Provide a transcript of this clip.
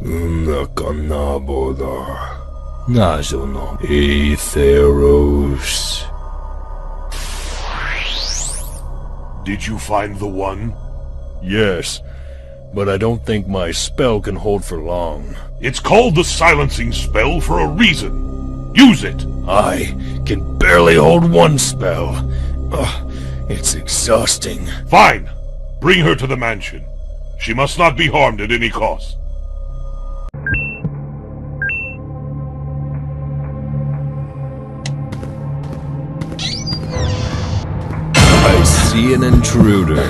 Nakanaboda. Nazono. Aetheros. Did you find the one? Yes, but I don't think my spell can hold for long. It's called the silencing spell for a reason. Use it! I can barely hold one spell. Ugh, it's exhausting. Fine. Bring her to the mansion. She must not be harmed at any cost. I see an intruder.